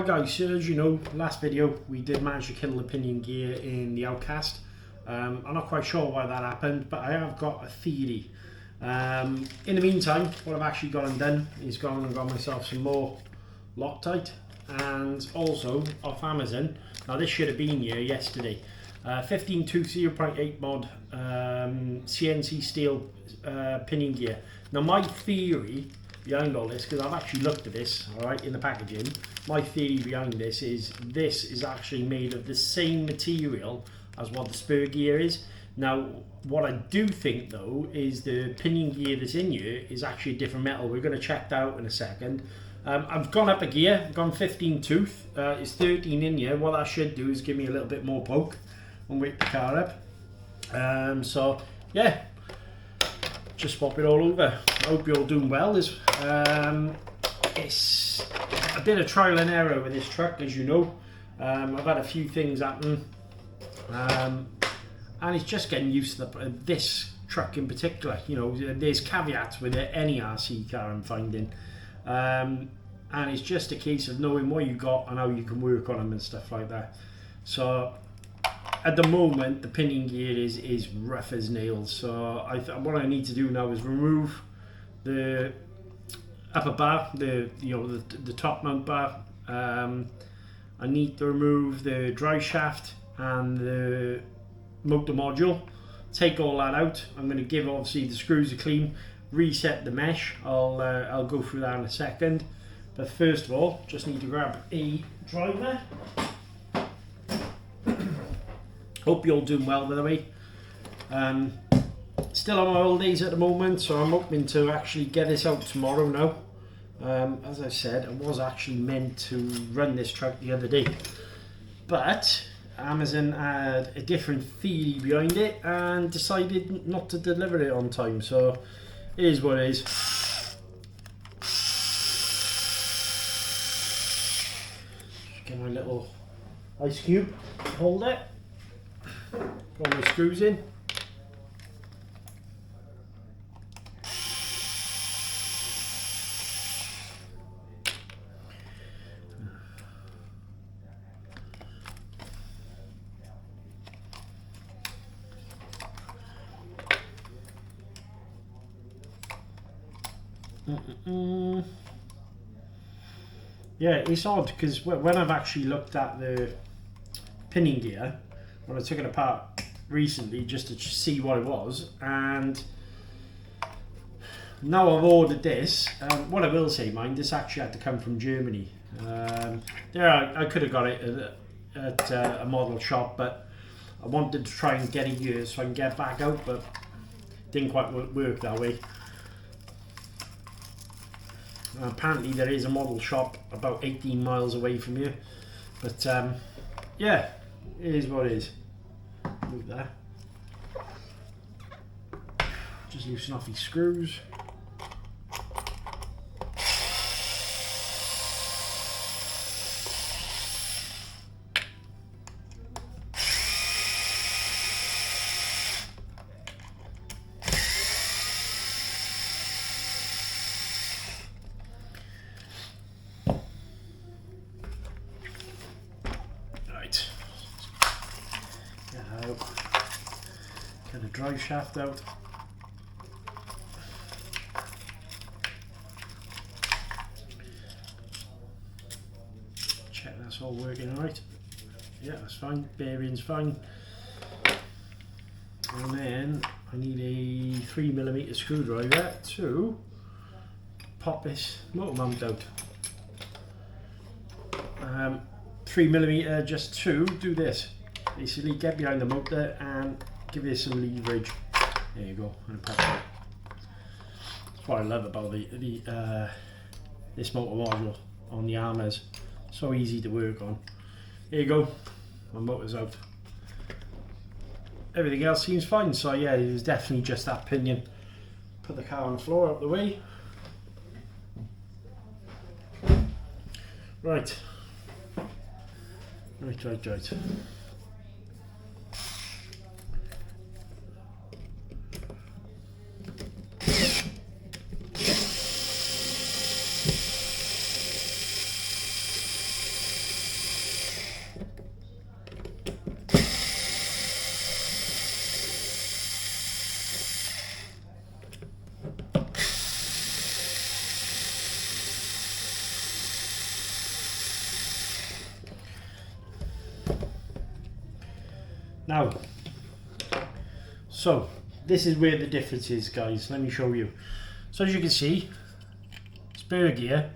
Right guys, so as you know, last video we did manage to kill the pinion gear in the Outcast. I'm not quite sure why that happened, but I have got a theory. In the meantime, what I've actually gone and done is gone and got myself some more Loctite, and also off Amazon. Now this should have been here yesterday. 15 tooth 0.8 mod CNC steel pinion gear. Now my theory behind all this, because I've actually looked at this, alright, in the packaging, my theory behind this is actually made of the same material as what the spur gear is. Now what I do think though is the pinion gear that's in here is actually a different metal. We're going to check that out in a second. I've gone up a gear, I've gone 15 tooth, it's 13 in here. What that should do is give me a little bit more poke and wake the car up. So yeah, just swap it all over. I hope you're all doing well. It's a bit of trial and error with this truck, as you know. I've had a few things happen, and it's just getting used to this truck in particular. You know, there's caveats with any RC car I'm finding, and it's just a case of knowing what you got and how you can work on them and stuff like that. So at the moment the pinion gear is rough as nails, so what I need to do now is remove the upper bar, the top mount bar. I need to remove the drive shaft and the motor module, take all that out. I'm going to give obviously the screws a clean, reset the mesh. I'll go through that in a second, but first of all just need to grab a driver. Hope you're all doing well, by the way. Still on my holidays at the moment, so I'm hoping to actually get this out tomorrow now. As I said, I was actually meant to run this truck the other day, but Amazon had a different theory behind it and decided not to deliver it on time, so it is what it is. Get my little ice cube holder. Got my screws in. Yeah, it's odd because when I've actually looked at the pinion gear, when I took it apart recently just to see what it was, and now I've ordered this. What I will say, mind, this actually had to come from Germany. I could have got it at a model shop, but I wanted to try and get it here so I can get back out, but didn't quite work that way. Apparently there is a model shop about 18 miles away from here, but yeah, it is what it is. Move that. Just loosen off these screws. Get the drive shaft out. Check that's all working right. Yeah, that's fine. Bearing's fine. And then I need a 3mm screwdriver to pop this motor mount out. 3mm just to do this. Basically get behind the motor and give it some leverage. There you go, and pop it. That's what I love about this motor module on the Arrmas. So easy to work on. There you go, my motor's out. Everything else seems fine, so yeah, it was definitely just that pinion. Put the car on the floor out the way. Right. Now, so this is where the difference is, guys. Let me show you. So as you can see, spur gear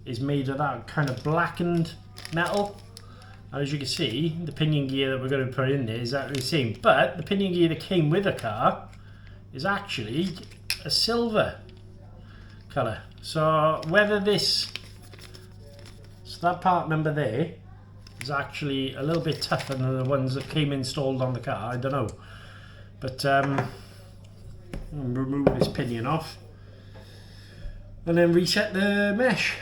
is made of that kind of blackened metal. And as you can see, the pinion gear that we're going to put in there is exactly the same. But the pinion gear that came with the car is actually a silver colour. So whether this, so that part number there is actually a little bit tougher than the ones that came installed on the car, I don't know. But remove this pinion off and then reset the mesh.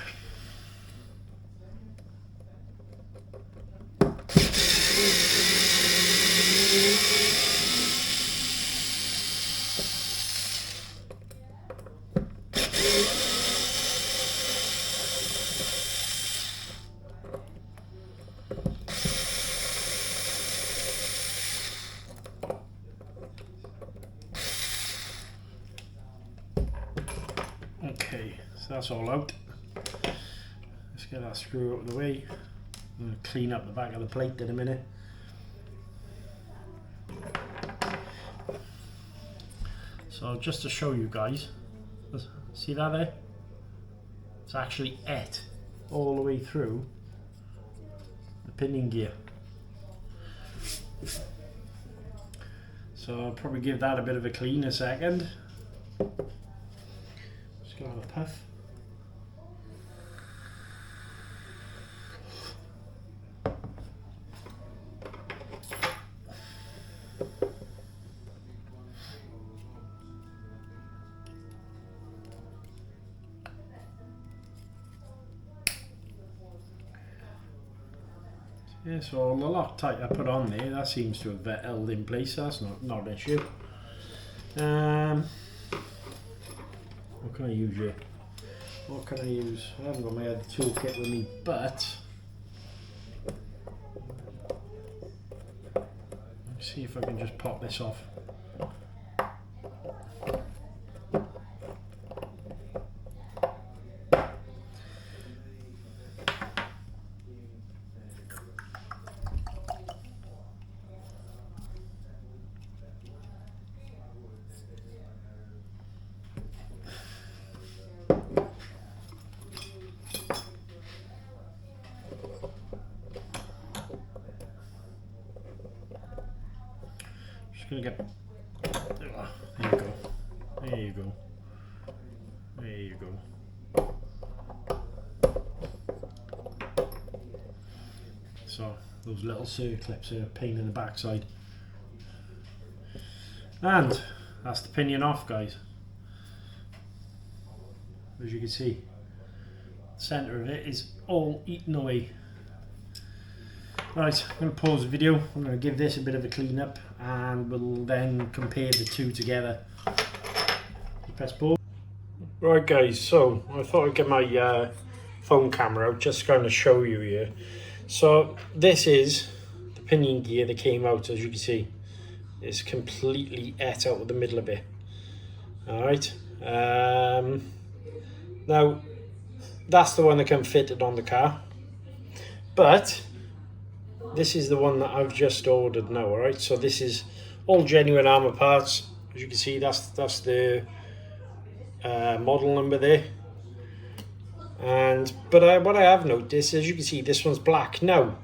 Okay, so that's all out. Let's get that screw out of the way. I'm going to clean up the back of the plate in a minute. So just to show you guys, see that there? It's actually et all the way through the pinion gear. So I'll probably give that a bit of a clean in a second. Just go on a puff. Yeah, so the Loctite I put on there, that seems to have held in place. That's not an issue. What can I use here? What can I use? I haven't got my other toolkit with me, but let's see if I can just pop this off. Gonna get, there you go, there you go, there you go. So those little circlips are a pain in the backside, and that's the pinion off, guys. As you can see, the centre of it is all eaten away. Right, I'm going to pause the video. I'm going to give this a bit of a clean up and we'll then compare the two together. Press pause. Right guys, so I thought I'd get my phone camera out just to kind of show you here. So this is the pinion gear that came out, as you can see. It's completely et out of the middle of it. Alright, now that's the one that came fitted on the car. But this is the one that I've just ordered now, alright? So this is all genuine Arrma parts. As you can see, that's the model number there. But what I have noticed, as you can see, this one's black. Now,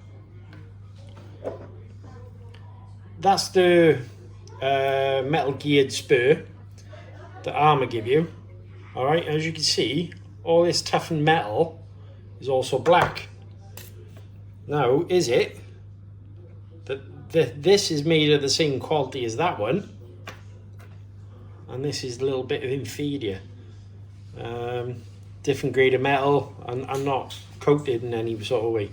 that's the metal geared spur that Arrma give you. Alright, as you can see, all this toughened metal is also black. Now, is it that this is made of the same quality as that one, and this is a little bit of inferior, different grade of metal, and not coated in any sort of way.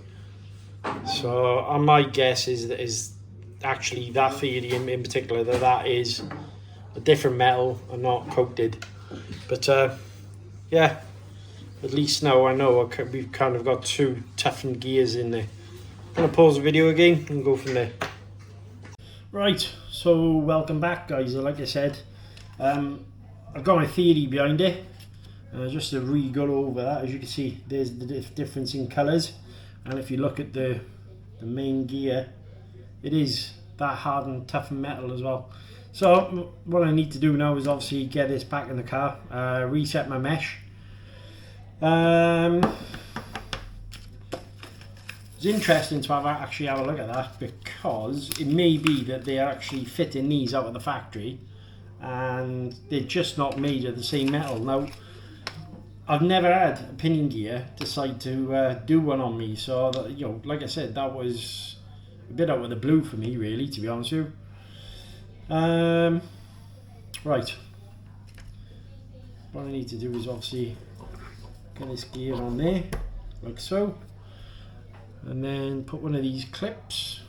So my guess is actually that theory in particular, that is a different metal and not coated. But yeah, at least now I know we've kind of got two toughened gears in there. I'm going to pause the video again and go from there. Right, so welcome back guys. Like I said, I've got my theory behind it. Just to re-go over that, as you can see, there's the difference in colours. And if you look at the main gear, it is that hardened, toughened metal as well. So what I need to do now is obviously get this back in the car, reset my mesh. It's interesting to actually have a look at that, because it may be that they're actually fitting these out of the factory and they're just not made of the same metal. Now, I've never had a pinion gear decide to do one on me, so that, you know, like I said, that was a bit out of the blue for me, really, to be honest with you. Right, what I need to do is obviously get this gear on there, like so, and then put one of these clips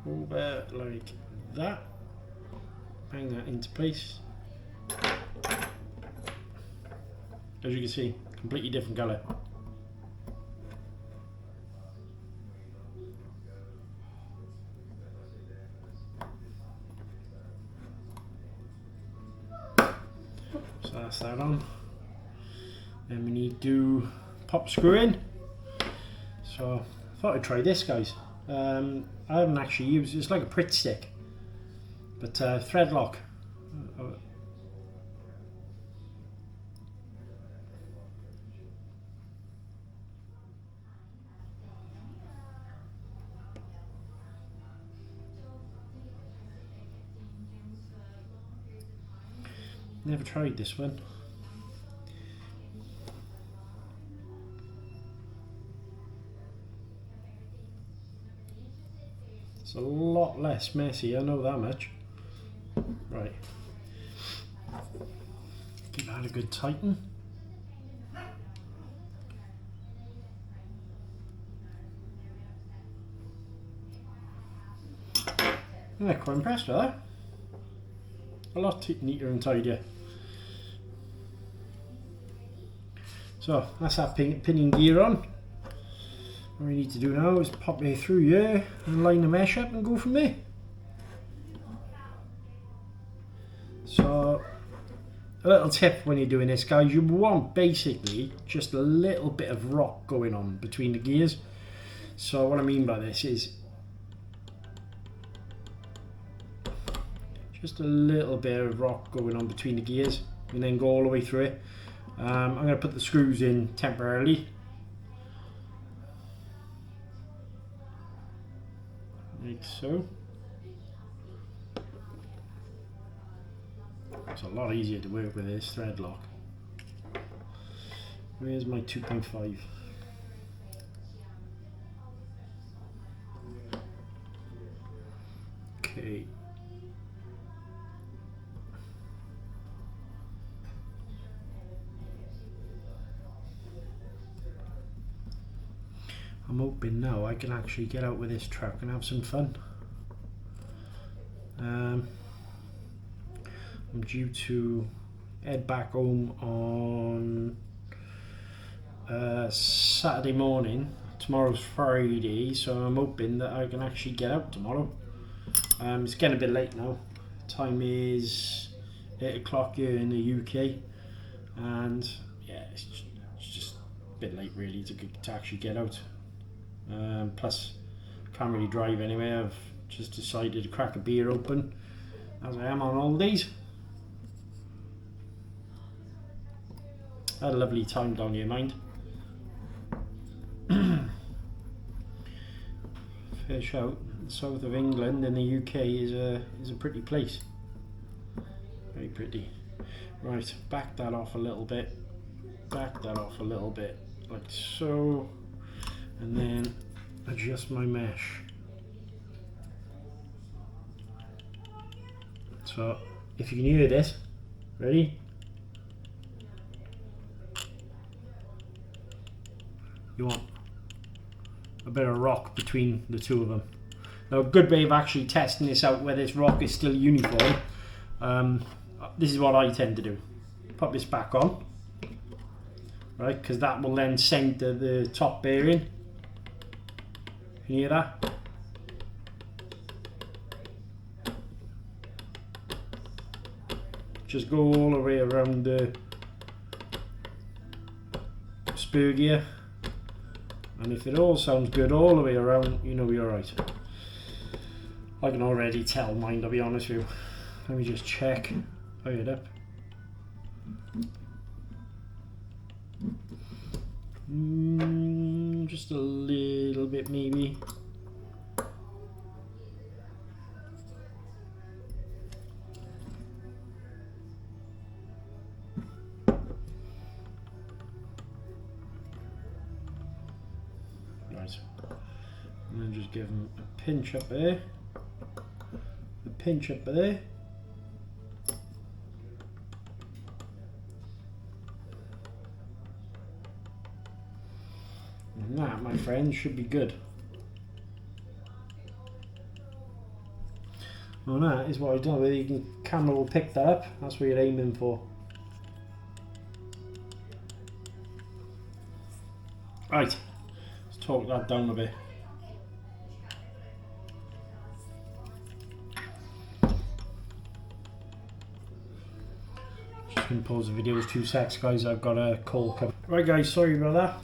over like that, bang that into place. As you can see, completely different colour. So that's that on. Then we need to pop screw in. So I thought I'd try this, guys. I haven't actually used it. It's like a Pritt stick, but thread lock. Never tried this one. It's a lot less messy, I know that much. Right. Give that a good tighten. I'm quite impressed with that. A lot neater and tidier. So that's that pinion gear on. What we need to do now is pop it through here and line the mesh up and go from there. So a little tip when you're doing this, guys, you want basically just a little bit of rock going on between the gears. So what I mean by this is just a little bit of rock going on between the gears and then go all the way through it. I'm going to put the screws in temporarily. Like so. It's a lot easier to work with this thread lock. Where's my 2.5? Okay. I'm hoping now I can actually get out with this truck and have some fun. I'm due to head back home on Saturday morning. Tomorrow's Friday, so I'm hoping that I can actually get out tomorrow. It's getting a bit late now. Time is 8 o'clock here in the UK, and yeah, it's just a bit late really to actually get out. Plus, can't really drive anyway. I've just decided to crack a beer open, as I am on holidays. Had a lovely time down here, mind. Fair shout. The south of England and the UK is a pretty place. Very pretty. Right, back that off a little bit. Back that off a little bit, like so. And then adjust my mesh. So if you can hear this, ready? You want a bit of rock between the two of them. Now a good way of actually testing this out where this rock is still uniform, this is what I tend to do. Pop this back on, right, because that will then center the top bearing. Can you hear that? Just go all the way around the spur gear, and if it all sounds good all the way around, you know you're right. I can already tell mine, to be honest with you. Let me just check. Fire it up. Just a little bit maybe. Right. And then just give them a pinch up there. A pinch up there. And that, my friends, should be good. Well, that is what I've done. Whether you can, camera will pick that up. That's what you're aiming for. Right, let's torque that down a bit. Just gonna pause the video 2 secs, guys. I've got a call coming. Right, guys, sorry about that.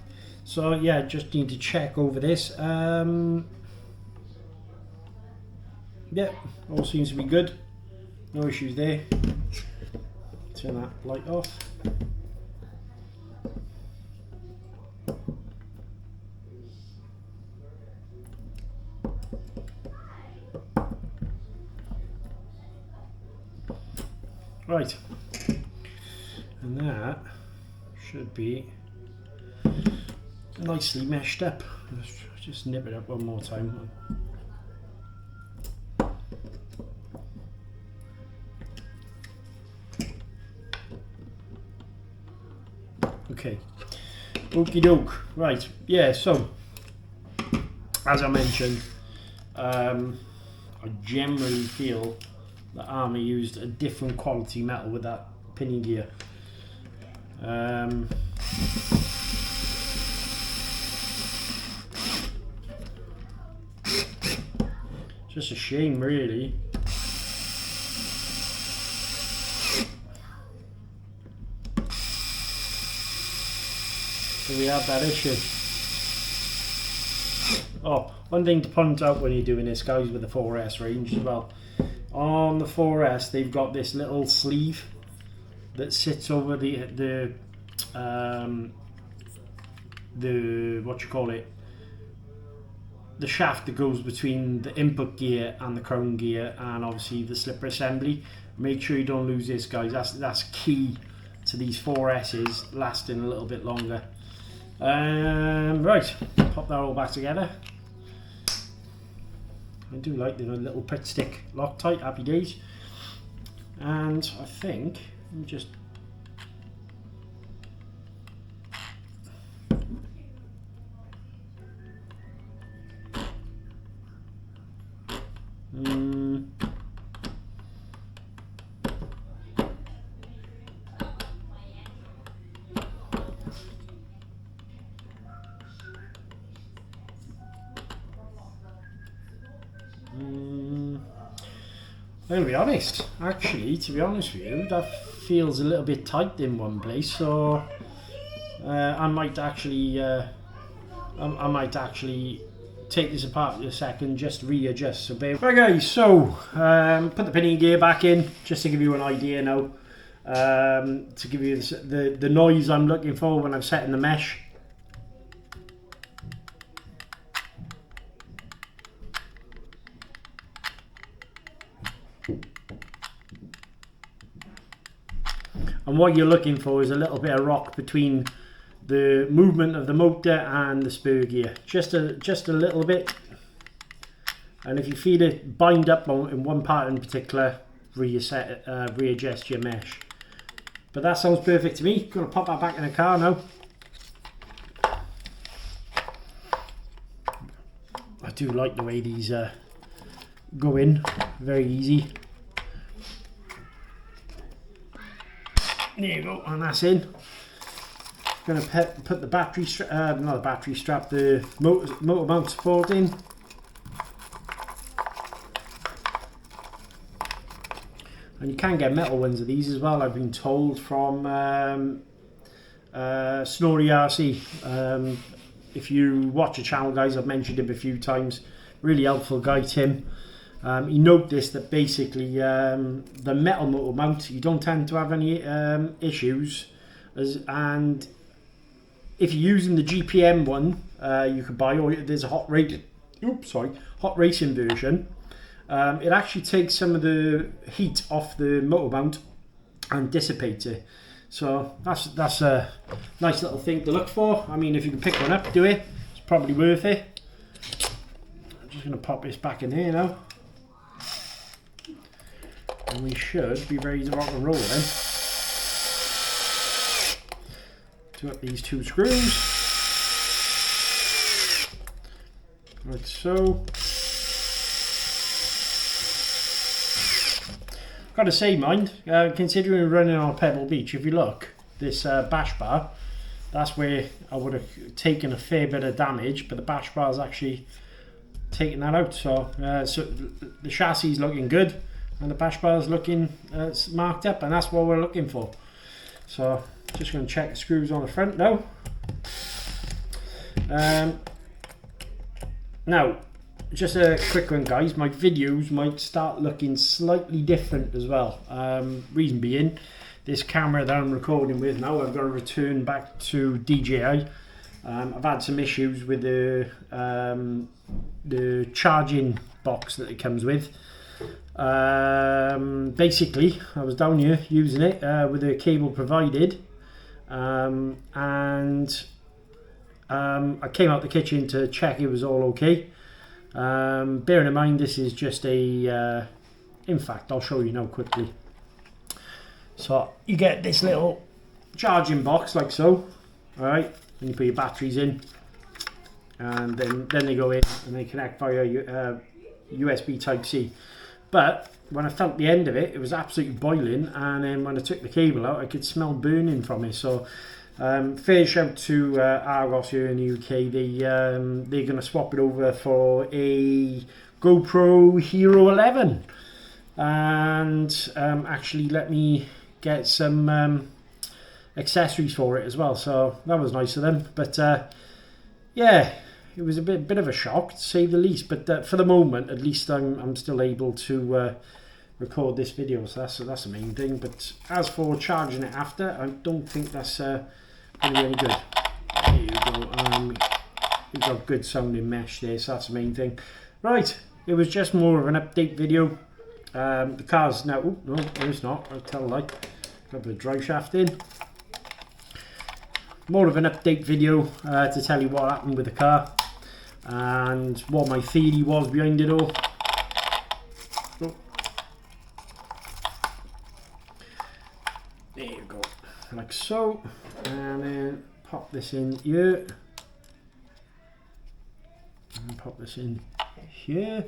So yeah, just need to check over this. Yeah, all seems to be good. No issues there. Turn that light off. Right, and that should be nicely meshed up. Let's just nip it up one more time. Okay, okie doke. Right, yeah, so as I mentioned, I generally feel that Arrma used a different quality metal with that pinion gear. Just a shame, really. So we have that issue. Oh, one thing to point out when you're doing this, guys, with the 4S range as well. On the 4S, they've got this little sleeve that sits over the what you call it, the shaft that goes between the input gear and the crown gear, and obviously the slipper assembly. Make sure you don't lose this, guys. That's key to these 4S's lasting a little bit longer. Right, pop that all back together. I do like the little pit stick Loctite, happy days. And I think let me just I'm going to be honest, actually, to be honest with you, that feels a little bit tight in one place, so I might actually take this apart for a second, just readjust. So right, guys, so put the pinion gear back in, just to give you an idea now, to give you the noise I'm looking for when I'm setting the mesh. And what you're looking for is a little bit of rock between the movement of the motor and the spur gear. Just a little bit. And if you feel it bind up in one part in particular, readjust your mesh. But that sounds perfect to me. Gonna pop that back in the car now. I do like the way these go in. Very easy. There you go, and that's in. Going to put the battery strap, not the battery strap, the motor mount support in. And you can get metal ones of these as well, I've been told, from Snorri RC. If you watch the channel, guys, I've mentioned him a few times. Really helpful guy, Tim. you notice that basically the metal motor mount, you don't tend to have any issues, and if you're using the GPM one, you could buy, or there's a hot racing version. It actually takes some of the heat off the motor mount and dissipates it. So that's a nice little thing to look for. I mean, if you can pick one up, do it. It's probably worth it. I'm just going to pop this back in here now. And we should be ready to rock and roll then. Do up these 2 screws. Like so. Got to say, mind, considering running on a pebble beach, if you look, this bash bar, that's where I would have taken a fair bit of damage, but the bash bar is actually taking that out. So, so the chassis is looking good, and the bash bar is looking marked up, and that's what we're looking for. So, just going to check the screws on the front now. Now, just a quick one, guys. My videos might start looking slightly different as well. Reason being, this camera that I'm recording with now, I've got to return back to DJI. I've had some issues with the charging box that it comes with. Basically, I was down here using it with the cable provided, and I came out the kitchen to check it was all okay. Bearing in mind this is just a in fact I'll show you now quickly. So you get this little charging box like so, alright, and you put your batteries in, and then they go in and they connect via USB type C. But when I felt the end of it, it was absolutely boiling, and then when I took the cable out I could smell burning from it. So fair shout to Argos here in the UK. They're going to swap it over for a GoPro Hero 11, and actually let me get some accessories for it as well. So that was nice of them. But yeah, it was a bit of a shock to say the least. But for the moment, at least I'm still able to record this video. So that's the main thing. But as for charging it after, I don't think that's going to be any good. There you go. We've got good sounding mesh there, so that's the main thing. Right, it was just more of an update video. The car's now, oh, no, it's not, I'll tell a lie. Got the drive shaft in. More of an update video to tell you what happened with the car and what my theory was behind it all. Oh. There you go, like so. And then pop this in here. And pop this in here.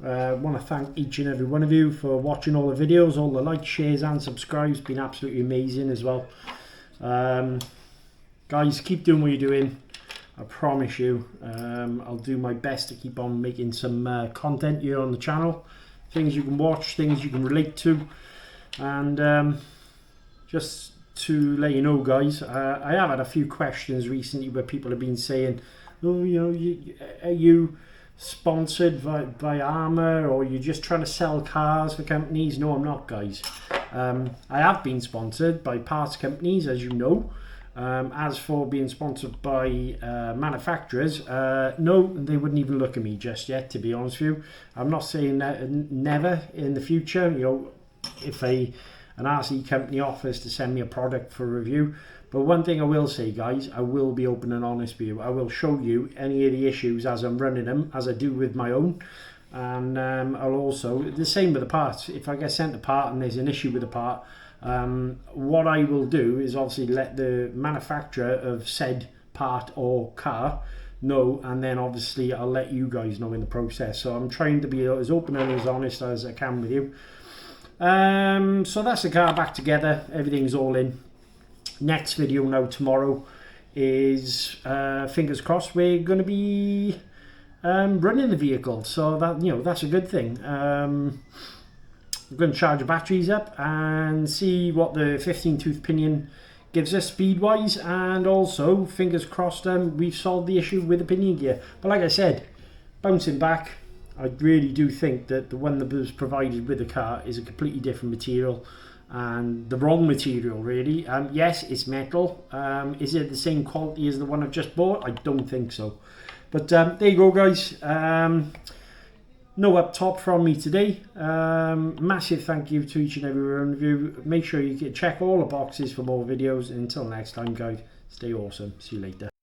I want to thank each and every one of you for watching all the videos, all the likes, shares and subscribes. Been absolutely amazing as well. Guys, keep doing what you're doing. I promise you, I'll do my best to keep on making some content here on the channel. Things you can watch, things you can relate to. And just to let you know, guys, I have had a few questions recently where people have been saying, oh, you know, are you sponsored by Arrma, or you're just trying to sell cars for companies? No, I'm not, guys. I have been sponsored by parts companies, as you know. As for being sponsored by manufacturers, no, they wouldn't even look at me just yet, to be honest with you. I'm not saying that never in the future, you know, if an RC company offers to send me a product for review. But one thing I will say, guys, I will be open and honest with you. I will show you any of the issues as I'm running them, as I do with my own. And I'll also, the same with the parts. If I get sent a part and there's an issue with the part, what I will do is obviously let the manufacturer of said part or car know, and then obviously I'll let you guys know in the process. So I'm trying to be as open and as honest as I can with you. So that's the car back together, everything's all in. Next video now tomorrow is fingers crossed we're going to be running the vehicle, so that, you know, that's a good thing. I'm going to charge the batteries up and see what the 15 tooth pinion gives us speed-wise, and also, fingers crossed, we've solved the issue with the pinion gear. But like I said, bouncing back, I really do think that the one that was provided with the car is a completely different material, and the wrong material really. Yes, it's metal. Is it the same quality as the one I've just bought? I don't think so. But there you go, guys. No up top from me today. Massive thank you to each and every one of you. Make sure you check all the boxes for more videos. And until next time, guys, stay awesome. See you later.